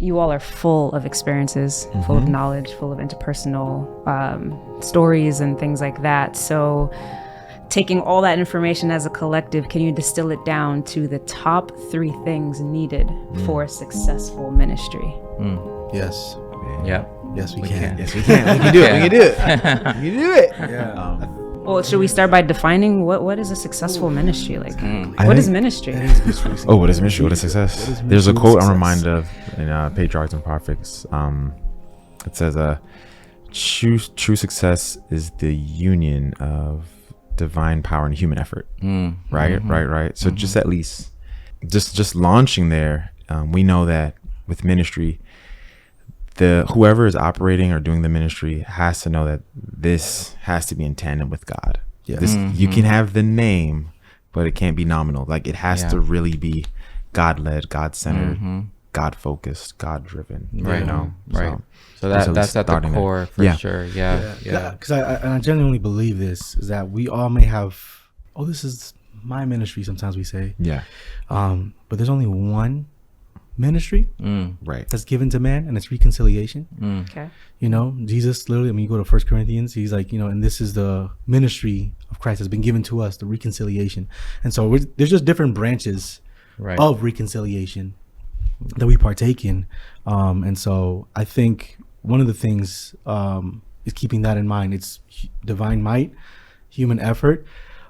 you all are full of experiences, full of knowledge, full of interpersonal stories and things like that. So taking all that information as a collective, can you distill it down to the top 3 things needed for a successful ministry? Yes. Yeah. Yes, we can. Yes, we can. We can do it. We can do it. We can do it. Yeah. Well, should we start by defining what is a successful ministry? Like, what is ministry? What is ministry? What is success? There's a quote I'm reminded of in Patriarchs and Prophets. It says, true success is the union of divine power and human effort. Right. So just at least just launching there, we know that with ministry, whoever is operating or doing the ministry has to know that this has to be in tandem with God. You can have the name, but it can't be nominal. Like, it has to really be God-led, God-centered, God-focused, God-driven. Right. You know? Right. So that's at the core for sure. Yeah. Because I genuinely believe this is that we all may have, this is my ministry. Sometimes we say, but there's only one ministry that's given to man, and it's reconciliation. Okay. You know, Jesus literally, you go to 1 Corinthians, he's like, and this is the ministry of Christ has been given to us, the reconciliation. And so there's just different branches of reconciliation that we partake in. And so I think one of the things is keeping that in mind. It's divine might, human effort.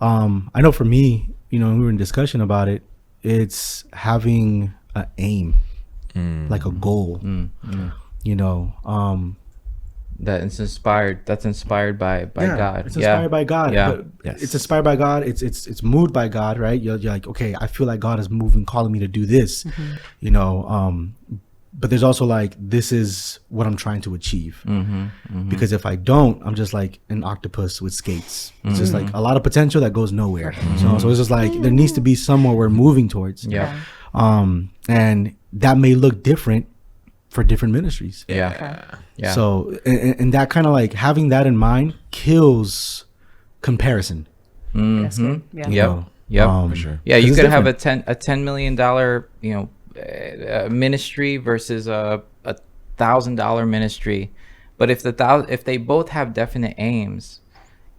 I know for me, when we were in discussion about it, it's having an aim, like a goal, that's inspired by God. It's inspired by God. But it's inspired by God. It's moved by God, right? You're like, okay, I feel like God is moving, calling me to do this, but there's also like, this is what I'm trying to achieve. Because if I don't, I'm just like an octopus with skates. It's just like a lot of potential that goes nowhere. So it's just like, there needs to be somewhere we're moving towards. And that may look different for different ministries. So, and that kind of like having that in mind kills comparison. For sure. Yeah, you could have a $10 million, ministry versus a $1,000 ministry, but if they both have definite aims,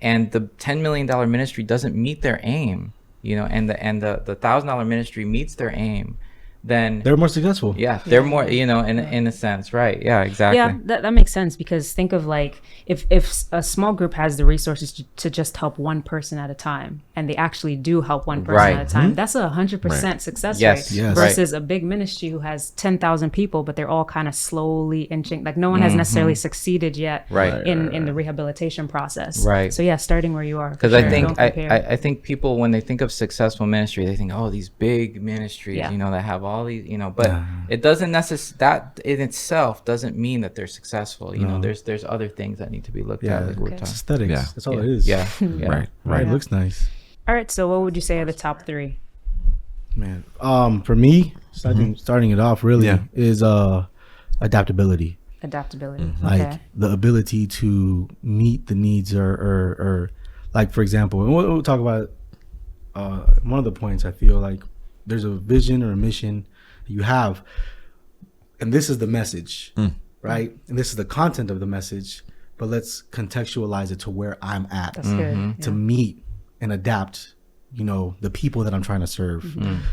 and the $10 million ministry doesn't meet their aim, and the $1,000 ministry meets their aim, then they're more successful. They're more, in a sense, right? Yeah, exactly. Yeah, that makes sense, because think of like, if a small group has the resources to just help one person at a time, and they actually do help one person at a time, that's 100% success rate. Versus a big ministry who has 10,000 people, but they're all kind of slowly inching, like no one has necessarily succeeded yet in the rehabilitation process. So starting where you are. Because I think people, when they think of successful ministry, they think, these big ministries, that have all these, but it doesn't that in itself doesn't mean that they're successful. There's other things that need to be looked at, like we're talking. It's aesthetics. That's all it is. Right. It looks nice. All right, so what would you say are the top 3? Man, for me, starting it off really is adaptability. Like the ability to meet the needs or like, for example, and we'll talk about one of the points. I feel like there's a vision or a mission that you have, and this is the message, right? And this is the content of the message, but let's contextualize it to where I'm at. That's good. To meet and adapt, the people that I'm trying to serve, and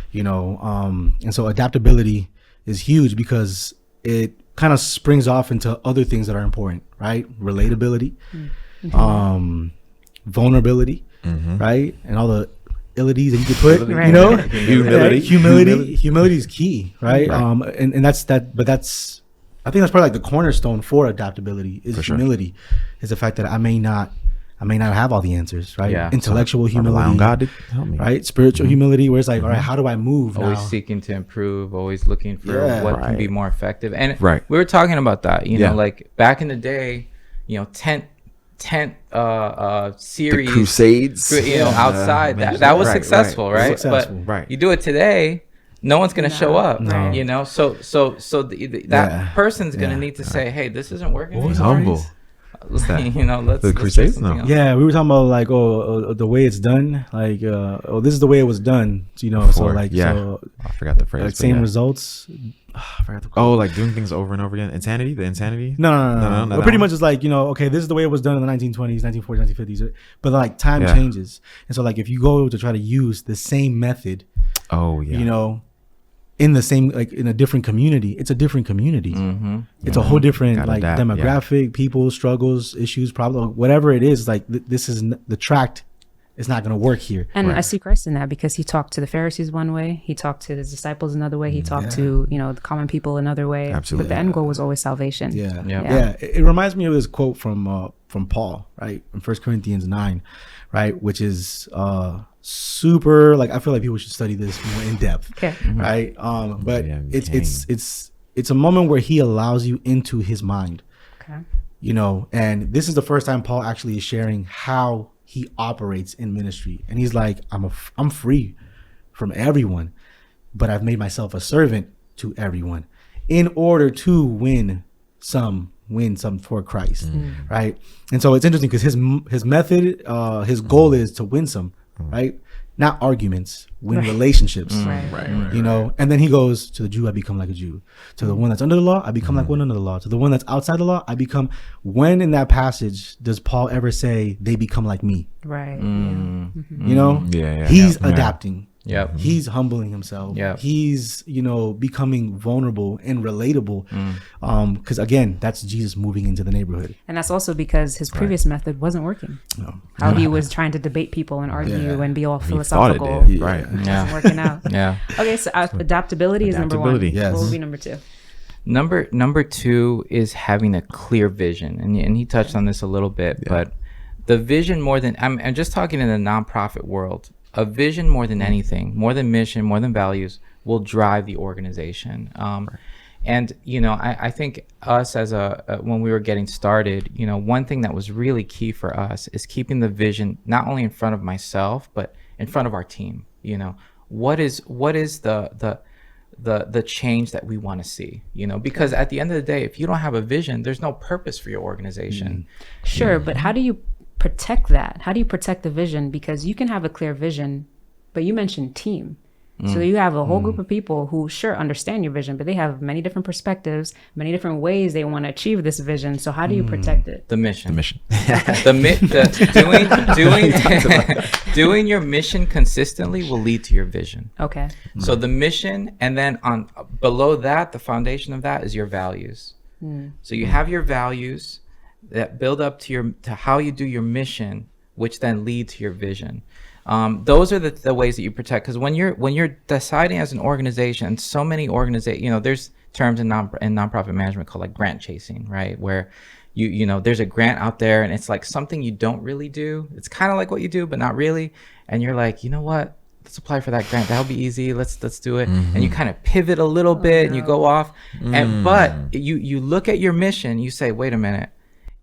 so adaptability is huge because it kind of springs off into other things that are important, right? Relatability, vulnerability, right? And all the abilities that you could put, humility is key, right? And that's that, but that's, I think that's probably like the cornerstone for adaptability is humility, is the fact that I may not have all the answers, right? Intellectual humility, rely on God to help me, right? Spiritual humility, where it's like, all right, how do I move always now? Seeking to improve, always looking for what can be more effective. And we were talking about that, like back in the day, tent series, the crusades, outside, that was successful, right? But you do it today, no one's going to show up, so that person's going to need to say, hey, this isn't working. Always humble. What's that? Let's the Crusades. No. Yeah, we were talking about like the way it's done. Like this is the way it was done. Before, so like so I forgot the phrase. like same results. I forgot the quote. Oh, like doing things over and over again. Insanity. The insanity. No. But pretty much it's like okay, this is the way it was done in the 1920s, 1940s, 1950s. But like time changes, and so like if you go to try to use the same method, in the same like in a different community, it's a different community. It's a whole different like demographic, people, struggles, issues, problems, whatever it is. Like this is the tract. It's not going to work here. And I see Christ in that because he talked to the Pharisees one way, he talked to his disciples another way, he talked to the common people another way. Absolutely. But the end goal was always salvation. Yeah. It reminds me of this quote from Paul, right, in 1 Corinthians 9, right, which is super like I feel like people should study this more in depth. Okay. Right. But it's a moment where he allows you into his mind. Okay. And this is the first time Paul actually is sharing how he operates in ministry, and he's like, I'm free from everyone, but I've made myself a servant to everyone in order to win some for Christ, right? And so it's interesting because his method, his goal is to win some, right? Not arguments, win relationships, Right. And then he goes, to the Jew, I become like a Jew. To the one that's under the law, I become like one under the law. To the one that's outside the law, I become. When in that passage does Paul ever say they become like me? Right. He's adapting. Yep. He's humbling himself. Yep. He's, becoming vulnerable and relatable. Because again, that's Jesus moving into the neighborhood. And that's also because his previous method wasn't working. No. How he was trying to debate people and argue and be all philosophical. He thought it did. It wasn't working out. Yeah. Okay, so adaptability is number one. Yes. What would be number two? Number two is having a clear vision, and he touched on this a little bit, but the vision more than I'm just talking in the nonprofit world. A vision more than anything, more than mission, more than values, will drive the organization. And I think us as when we were getting started, one thing that was really key for us is keeping the vision not only in front of myself but in front of our team. What is the change that we want to see? Because at the end of the day, if you don't have a vision, there's no purpose for your organization. Sure, but how do you protect that? How do you protect the vision? Because you can have a clear vision, but you mentioned team. So you have a whole group of people who understand your vision, but they have many different perspectives, many different ways they want to achieve this vision. So how do you protect it? The mission. Doing your mission consistently will lead to your vision. Okay. So the mission, and then on below that, the foundation of that is your values. So you have your values that build up to how you do your mission, which then lead to your vision. Those are the ways that you protect. Because when you're deciding as an organization, so many organizations, there's terms in nonprofit management called like grant chasing, right? Where there's a grant out there and it's like something you don't really do. It's kind of like what you do, but not really. And you're like, you know what? Let's apply for that grant. That'll be easy. Let's do it. And you kind of pivot a little bit and you go off. But you look at your mission. You say, wait a minute.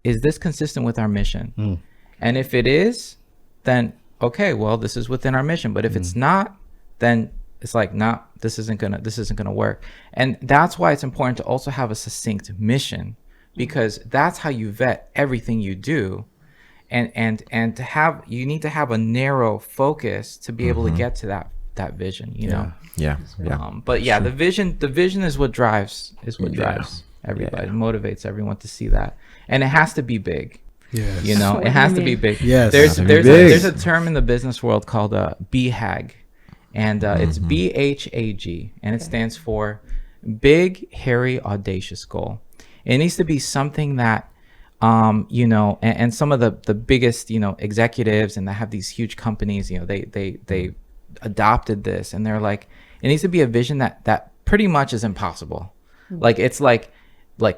Is this consistent with our mission? And if it is, then okay, well, this is within our mission. But if it's not, then it's like, nah, this isn't gonna work. And that's why it's important to also have a succinct mission, because that's how you vet everything you do. And you need to have a narrow focus to be able to get to that vision, Yeah. But yeah, the vision is what drives everybody, motivates everyone to see that. And it has to be big. Yes. It has to be big. Yes. There's a term in the business world called BHAG, and it's BHAG, and it stands for Big, Hairy, Audacious Goal. It needs to be something that, and some of the biggest, executives and that have these huge companies, they adopted this, and they're like, it needs to be a vision that pretty much is impossible. Like it's like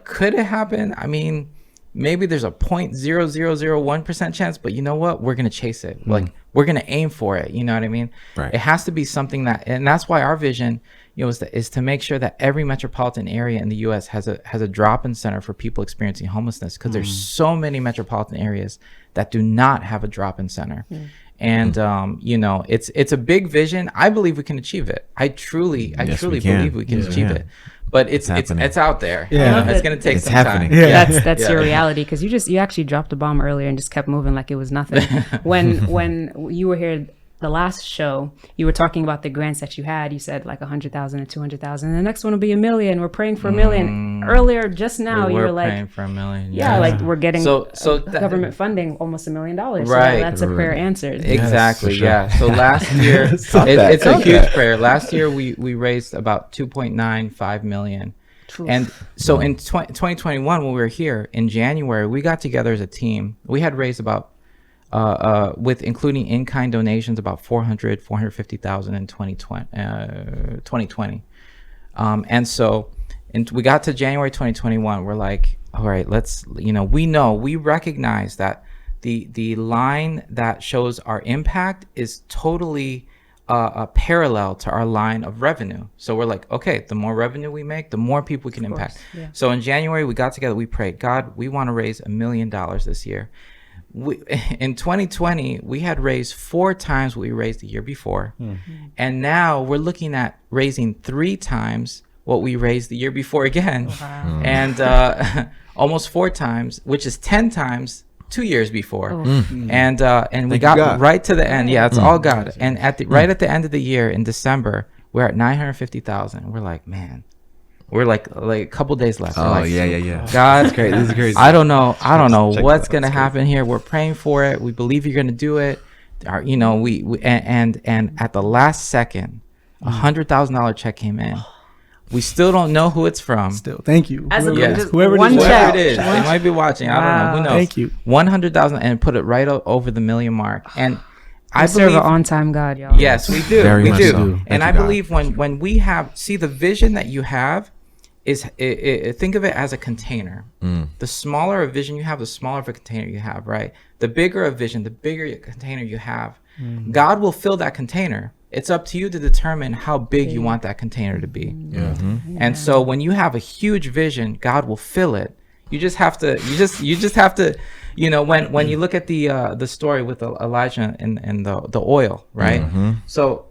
could it happen? I mean, maybe there's a 0.0001% chance, but you know what? We're going to chase it. Like we're going to aim for it. You know what I mean? Right. It has to be something and that's why our vision, is to make sure that every metropolitan area in the U.S. has a drop-in center for people experiencing homelessness, because there's so many metropolitan areas that do not have a drop-in center. And it's a big vision. I believe we can achieve it. I truly believe we can achieve it. but it's out there. Yeah, it's gonna take some happening. time. Yeah. That's your reality, because you actually dropped a bomb earlier and just kept moving like it was nothing. When you were here the last show, you were talking about the grants that you had. You said like 100,000 and 200,000. And the next one will be $1 million. We're praying for $1 million. Earlier, just now, you were like praying for $1 million. Yeah, like we're getting government funding, almost $1 million. Right, so that's a prayer answered. Exactly. Yes, yeah. So last year, it's a huge prayer. Last year we raised about 2.95 million. And so in 2021, when we were here in January, we got together as a team. We had raised about with including in-kind donations, about 450,000 in 2020. And so we got to January 2021. We're like, all right, let's, we recognize that the line that shows our impact is totally parallel to our line of revenue. So we're like, okay, the more revenue we make, the more people we can impact. Yeah. So in January, we got together, we prayed, God, we want to raise $1 million this year. In 2020, we had raised 4 times what we raised the year before. And now we're looking at raising 3 times what we raised the year before again. Wow. And almost 4 times, which is 10 times 2 years before. And we got right to the end. Yeah, it's all God. And right at the end of the year in December, we're at 950,000. We're like, man. We're like a couple days left. Oh, like, yeah. God, this is crazy. I don't know what's gonna happen here. We're praying for it. We believe you're gonna do it. We at the last second, $100,000 check came in. We still don't know who it's from. Still, thank you. Whoever it is, they might be watching. I don't know. Who knows? Thank you. 100,000 and put it right over the $1 million mark. And I serve an on-time God, y'all. Yes, we do. Very much so. And I believe when we see the vision that you have is think of it as a container. The smaller a vision you have, the smaller of a container you have, right? The bigger a vision, the bigger a container you have. God will fill that container. It's up to you to determine how big you want that container to be. And so when you have a huge vision, God will fill it. You just have to when you look at the story with Elijah and the oil, right? So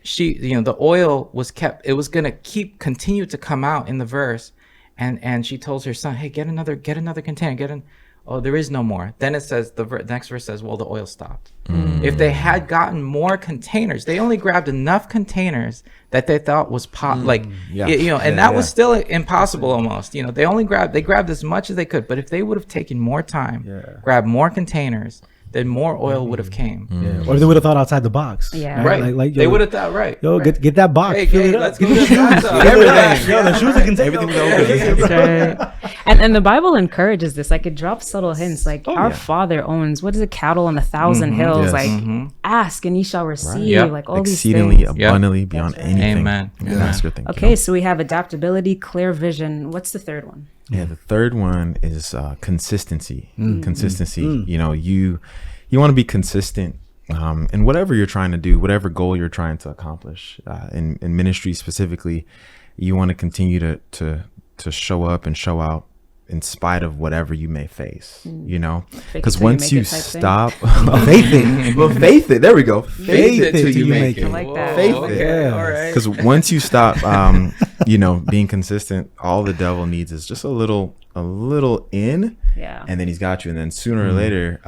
she, the oil was kept, it was going to continue to come out in the verse. And she tells her son, hey, get another container, oh, there is no more. Then it says, the next verse says, well, the oil stopped. If they had gotten more containers, they only grabbed enough containers that they thought was that was still impossible almost. They grabbed as much as they could, but if they would have taken more time, grabbed more containers, then more oil would have came. Or if they would have thought outside the box. Yeah. Right. Like, they would have thought, right. Yo, get that box. Hey, let's get this box up. Everything. Yo, the shoes are contained. Everything. And the Bible encourages this. Like, it drops subtle hints. Like, our Father owns, what is it, cattle on 1,000 hills. Like, ask and ye shall receive. Like, all exceedingly, these things. abundantly, beyond anything. Amen. Okay, so we have adaptability, clear vision. What's the third one? Yeah, the third one is consistency. Consistency. You want to be consistent in whatever you're trying to do, whatever goal you're trying to accomplish. In ministry specifically, you want to continue to show up and show out in spite of whatever you may face. Because once you stop, faith it. There we go. Faith it till you make it. I like that. Faith it. Yeah. All right. Because once you stop, being consistent, all the devil needs is just a little in, and then he's got you. And then sooner or later,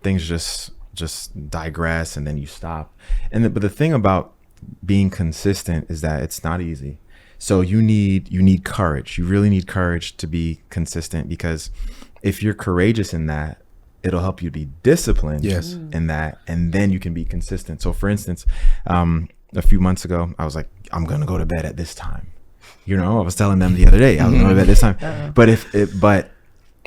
things just digress, and then you stop. But the thing about being consistent is that it's not easy. So you need courage. You really need courage to be consistent, because if you're courageous in that, it'll help you be disciplined in that, and then you can be consistent. So for instance, a few months ago, I was like, I'm gonna go to bed at this time. I was telling them the other day, I was going to bed at this time. But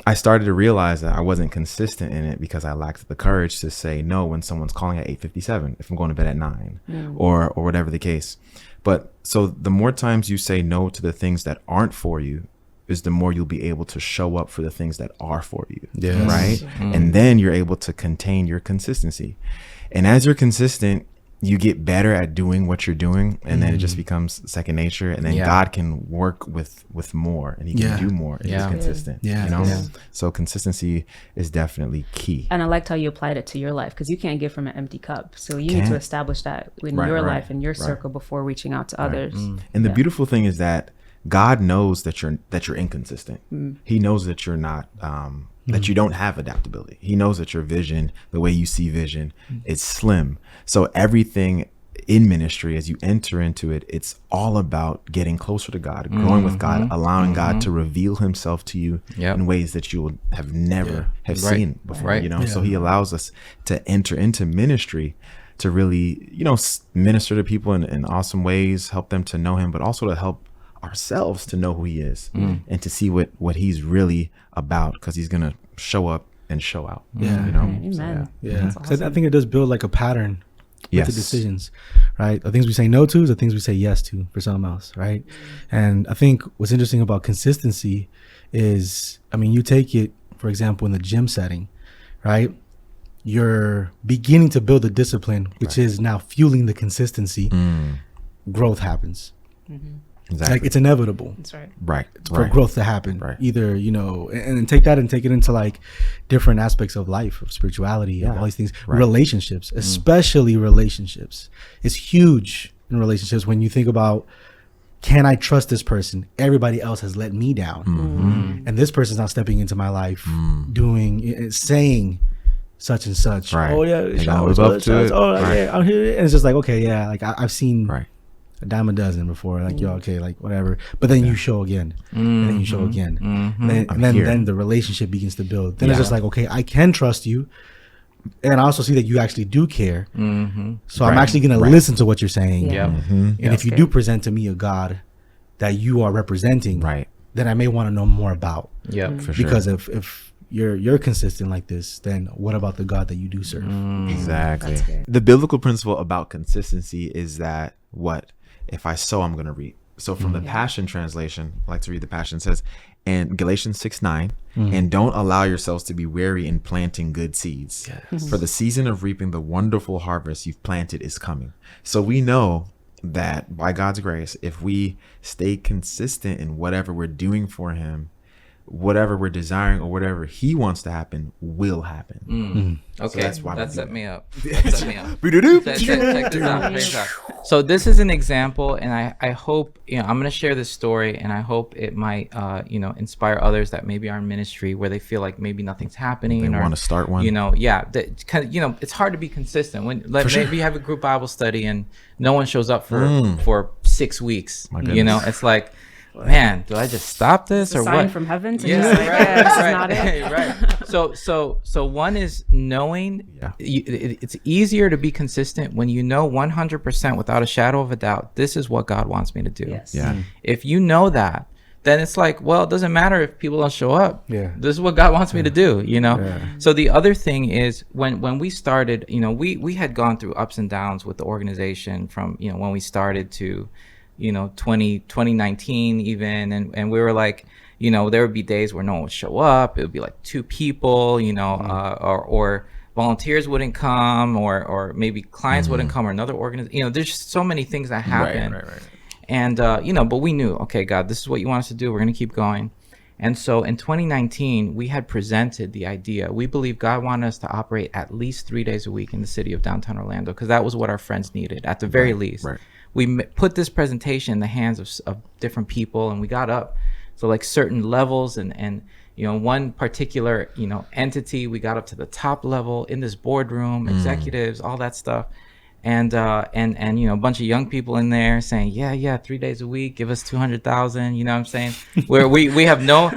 I started to realize that I wasn't consistent in it because I lacked the courage to say no when someone's calling at 8:57 if I'm going to bed at 9 or whatever the case. But so the more times you say no to the things that aren't for you is the more you'll be able to show up for the things that are for you. Yes. Right. And then you're able to contain your consistency. And as you're consistent, you get better at doing what you're doing, and then it just becomes second nature, and then God can work with more, and he can do more if he's consistent. So consistency is definitely key. And I liked how you applied it to your life, because you can't give from an empty cup. So you need to establish that in your life and your circle before reaching out to others. And the beautiful thing is that God knows that you're inconsistent. He knows that you're not that you don't have adaptability. He knows that your vision, the way you see vision, is slim. So everything in ministry, as you enter into it, it's all about getting closer to God, growing with God, allowing God to reveal himself to you in ways that you will have never have seen before, you know? So he allows us to enter into ministry to really, you know, minister to people in awesome ways, help them to know him, but also to help ourselves to know who he is and to see what he's really about, because he's going to show up and show out. You know? Amen. Awesome. I think it does build like a pattern with the decisions, right? The things we say no to is the things we say yes to for someone else, right? And I think what's interesting about consistency is, I mean, you take it, for example, in the gym setting, right? You're beginning to build a discipline, which is now fueling the consistency. Growth happens. Exactly. Like, it's inevitable. That's right. For growth to happen. Either, you know, and take that and take it into like different aspects of life, of spirituality, of all these things. Relationships, especially relationships. It's huge in relationships when you think about, can I trust this person? Everybody else has let me down. And this person's not stepping into my life, saying such and such. Oh yeah, I'm here. And it's just like, okay, yeah, like I've seen a dime a dozen before, like, yo, okay, like whatever. But then you show again, and then you show again, and then the relationship begins to build. Then it's just like, okay, I can trust you, and I also see that you actually do care. So I'm actually going to listen to what you're saying. And if you do present to me a God that you are representing, then I may want to know more about. For sure. Because if you're consistent like this, then what about the God that you do serve? Exactly. The biblical principle about consistency is that if I sow, I'm going to reap. So from the Passion Translation, I like to read the Passion, says, and Galatians 6:9, and don't allow yourselves to be weary in planting good seeds. For the season of reaping the wonderful harvest you've planted is coming. So we know that by God's grace, if we stay consistent in whatever we're doing for him, whatever we're desiring or whatever he wants to happen will happen. Okay, so that's why that set me up. Check this out. So this is an example, and I hope, you know, I'm going to share this story, and I hope it might, you know, inspire others that maybe are in ministry where they feel like maybe nothing's happening. They want to start one. You know, you know, it's hard to be consistent when maybe you have a group Bible study and no one shows up for 6 weeks. You know, it's like, man, do I just stop this or sign what? From heaven to just like, this is not it. So one is knowing. It's easier to be consistent when you know 100% without a shadow of a doubt, this is what God wants me to do. If you know that, then it's like, well, it doesn't matter if people don't show up. This is what God wants me to do, you know? So the other thing is when we started, you know, we had gone through ups and downs with the organization from, you know, when we started to, you know, 2019 even, and we were like, you know, there would be days where no one would show up. It would be like 2 people, you know, or volunteers wouldn't come, or maybe clients wouldn't come, or another organization. You know, there's just so many things that happen. And you know, but we knew, okay, God, this is what you want us to do. We're going to keep going. And so in 2019, we had presented the idea. We believe God wanted us to operate at least 3 days a week in the city of downtown Orlando, because that was what our friends needed at the very least. We put this presentation in the hands of different people, and we got up. So like certain levels and you know, one particular, you know, entity, we got up to the top level in this boardroom, executives, all that stuff. And you know, a bunch of young people in there saying, yeah, 3 days a week, give us 200,000. You know what I'm saying? Where we have no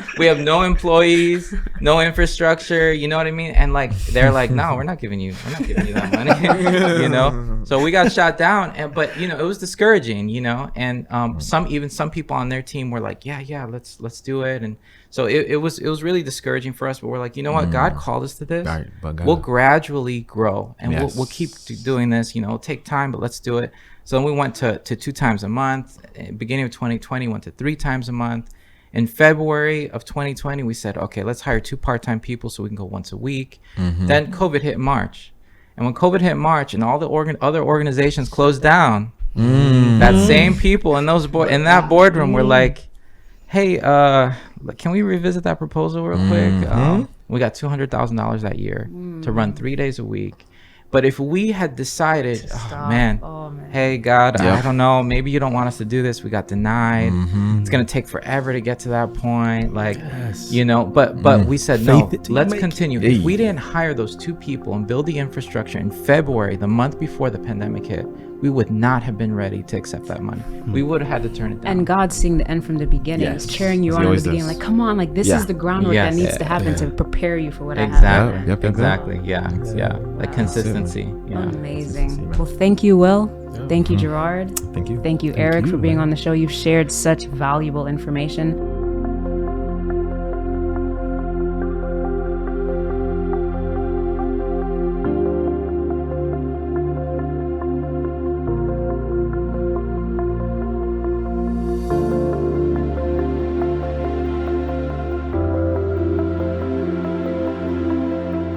employees, no infrastructure. You know what I mean? And like they're like, no, we're not giving you that money. You know? So we got shot down. But you know, it was discouraging. You know, and some people on their team were like, yeah, let's do it. And so it was really discouraging for us. But we're like, you know what? God called us to this. We'll gradually grow, and we'll keep doing this. You know, it'll take time, but let's do it. So then we went to 2 times a month. Beginning of 2020, went to 3 times a month. In February of 2020, we said, okay, let's hire 2 part-time people so we can go once a week. Then COVID hit March. And when COVID hit March and all the other organizations closed down, that same people in in that boardroom were like, hey, can we revisit that proposal real quick? We got $200,000 that year to run 3 days a week. But if we had decided, oh man, hey God, I don't know, maybe you don't want us to do this. We got denied. It's gonna take forever to get to that point. Like, you know, but we said no. Let's continue. If we didn't hire those 2 people and build the infrastructure in February, the month before the pandemic hit, we would not have been ready to accept that money. We would have had to turn it down. And God's seeing the end from the beginning. He's cheering you on in the beginning. Like, come on, like this is the groundwork that needs to happen to prepare you for what I have. Exactly. Yeah. Like consistency. Amazing. Well, thank you, Will. Thank you, Gerard. Thank you. Thank you, Eric, for being on the show. You've shared such valuable information.